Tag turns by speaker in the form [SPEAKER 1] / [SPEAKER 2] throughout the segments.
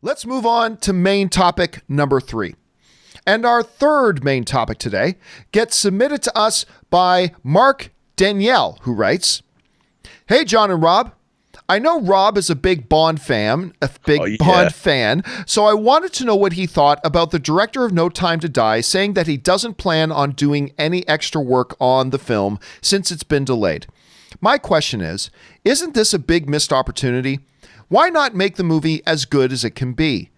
[SPEAKER 1] Let's move on to main topic number 3. And our third main topic today gets submitted to us by Mark Danielle, who writes, "Hey, John and Rob. I know Rob is a big Bond fan, Bond fan, so I wanted to know what he thought about the director of No Time to Die saying that he doesn't plan on doing any extra work on the film since it's been delayed. My question is, isn't this a big missed opportunity? Why not make the movie as good as it can be?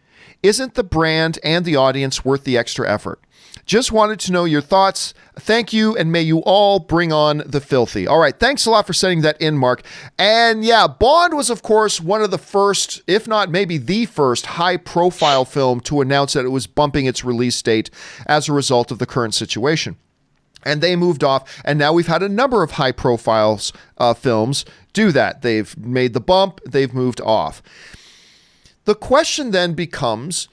[SPEAKER 1] Isn't the brand and the audience worth the extra effort? Just wanted to know your thoughts. Thank you, and may you all bring on the filthy." All right, thanks a lot for sending that in, Mark. And yeah, Bond was, of course, one of the first, if not maybe the first, high-profile film to announce that it was bumping its release date as a result of the current situation. And they moved off, and now we've had a number of high-profile films do that. They've made the bump, they've moved off. The question then becomes,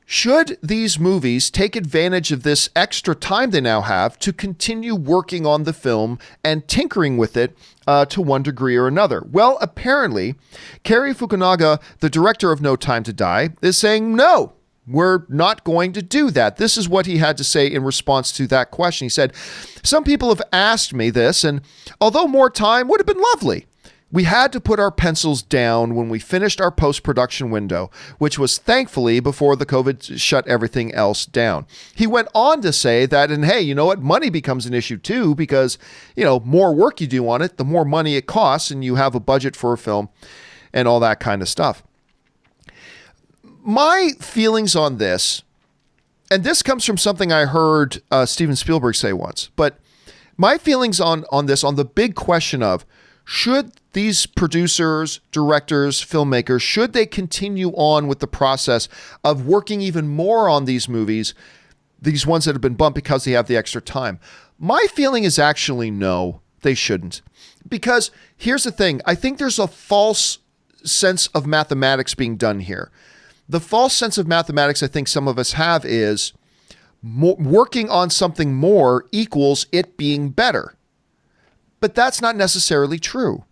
[SPEAKER 1] should these movies take advantage of this extra time they now have to continue working on the film and tinkering with it to one degree or another? Well, apparently, Cary Fukunaga, the director of No Time to Die, is saying, no, we're not going to do that. This is what he had to say in response to that question. He said, "Some people have asked me this, and although more time would have been lovely, we had to put our pencils down when we finished our post-production window, which was thankfully before the COVID shut everything else down." He went on to say that, and hey, you know what? Money becomes an issue too, because, more work you do on it, the more money it costs, and you have a budget for a film and all that kind of stuff. My feelings on this, and this comes from something I heard Steven Spielberg say once, but my feelings on this, on the big question of, should these producers, directors, filmmakers, should they continue on with the process of working even more on these movies, these ones that have been bumped because they have the extra time? My feeling is actually no, they shouldn't. Because here's the thing, I think there's a false sense of mathematics being done here. The false sense of mathematics I think some of us have is working on something more equals it being better. But that's not necessarily true.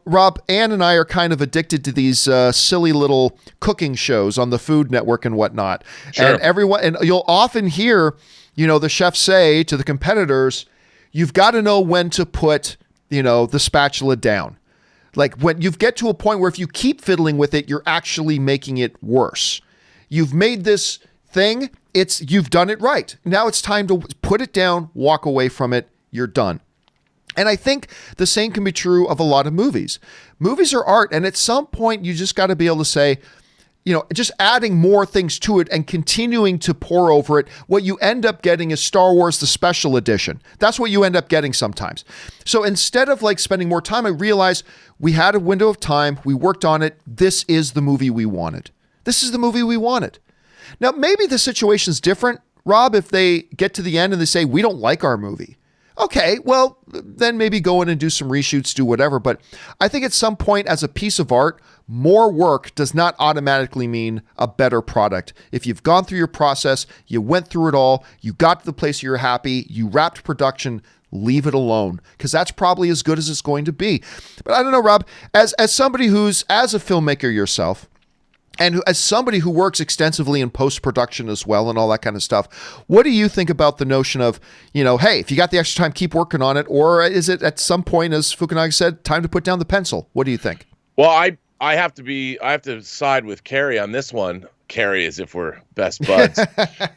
[SPEAKER 1] Rob, Ann and I are kind of addicted to these silly little cooking shows on the Food Network and whatnot. Sure. And you'll often hear, the chefs say to the competitors, you've got to know when to put, the spatula down. Like when you get to a point where if you keep fiddling with it, you're actually making it worse. You've made this thing, you've done it right. Now it's time to put it down, walk away from it, you're done. And I think the same can be true of a lot of movies. Movies are art, and at some point you just got to be able to say, just adding more things to it and continuing to pour over it. What you end up getting is Star Wars, the special edition. That's what you end up getting sometimes. So instead of spending more time, I realized we had a window of time. We worked on it. This is the movie we wanted. This is the movie we wanted. Now, maybe the situation's different, Rob, if they get to the end and they say, we don't like our movie. Okay, well, then maybe go in and do some reshoots, do whatever. But I think at some point as a piece of art, more work does not automatically mean a better product. If you've gone through your process, you went through it all, you got to the place you're happy, you wrapped production, leave it alone, because that's probably as good as it's going to be. But I don't know, Rob, as somebody who's, as a filmmaker yourself, and as somebody who works extensively in post-production as well and all that kind of stuff, what do you think about the notion of, hey, if you got the extra time, keep working on it? Or is it at some point, as Fukunaga said, time to put down the pencil? What do you think?
[SPEAKER 2] Well, I have to side with Cary on this one. Cary, as if we're best buds.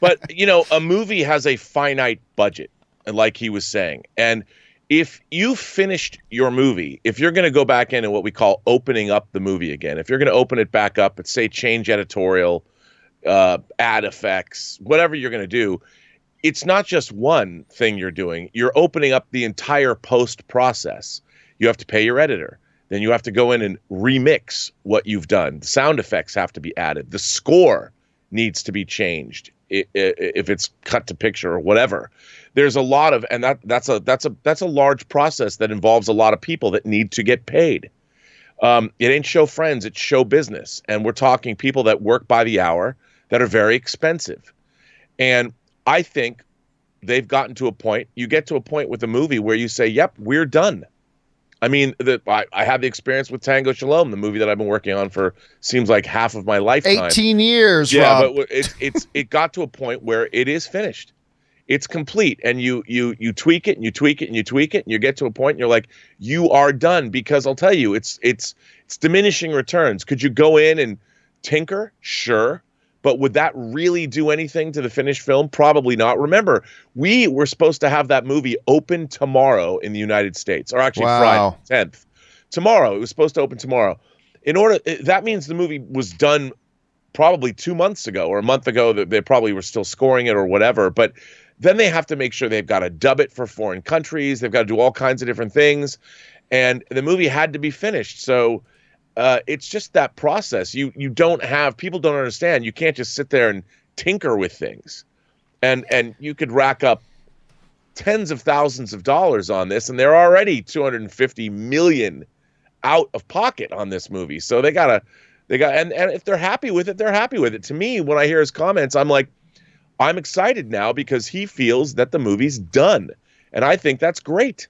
[SPEAKER 2] But, a movie has a finite budget, like he was saying. And if you finished your movie, if you're going to go back in and what we call opening up the movie again, if you're going to open it back up and say change editorial, add effects, whatever you're going to do, it's not just one thing you're doing. You're opening up the entire post process. You have to pay your editor. Then you have to go in and remix what you've done. The sound effects have to be added. The score needs to be changed if it's cut to picture or whatever. There's a lot of, and that's a large process that involves a lot of people that need to get paid. It ain't show friends, it's show business. And we're talking people that work by the hour that are very expensive. And I think they've gotten to a point, you get to a point with a movie where you say, yep, we're done. I mean, I had the experience with Tango Shalom, the movie that I've been working on for seems like half of my lifetime.
[SPEAKER 1] 18 years,
[SPEAKER 2] yeah,
[SPEAKER 1] Rob.
[SPEAKER 2] but it got to a point where it is finished. It's complete, and you tweak it and you tweak it and you tweak it, and you get to a point and you're like, you are done. Because I'll tell you, it's diminishing returns. Could you go in and tinker? Sure. But would that really do anything to the finished film? Probably not. Remember, we were supposed to have that movie open tomorrow in the United States, or actually Friday, 10th. Tomorrow. It was supposed to open tomorrow. That means the movie was done probably 2 months ago or a month ago. That they probably were still scoring it or whatever. But then they have to make sure they've got to dub it for foreign countries. They've got to do all kinds of different things. And the movie had to be finished. So it's just that process. People don't understand. You can't just sit there and tinker with things. And you could rack up tens of thousands of dollars on this, and they're already $250 million out of pocket on this movie. So and if they're happy with it, they're happy with it. To me, when I hear his comments, I'm like, I'm excited now because he feels that the movie's done. And I think that's great.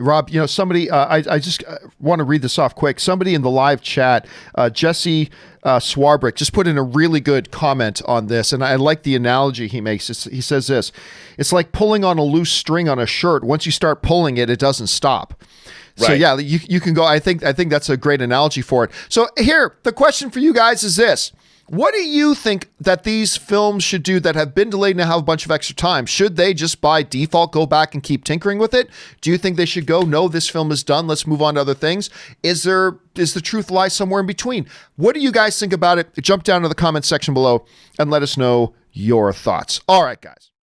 [SPEAKER 1] Rob, somebody, I just want to read this off quick. Somebody in the live chat, Jesse Swarbrick, just put in a really good comment on this, and I like the analogy he makes. He says this: it's like pulling on a loose string on a shirt. Once you start pulling it, it doesn't stop. Right. So yeah, you can go. I think that's a great analogy for it. So here, the question for you guys is this. What do you think that these films should do that have been delayed and have a bunch of extra time? Should they just by default go back and keep tinkering with it? Do you think they should go, no, this film is done, let's move on to other things? Is the truth lie somewhere in between? What do you guys think about it? Jump down to the comment section below and let us know your thoughts. All right, guys.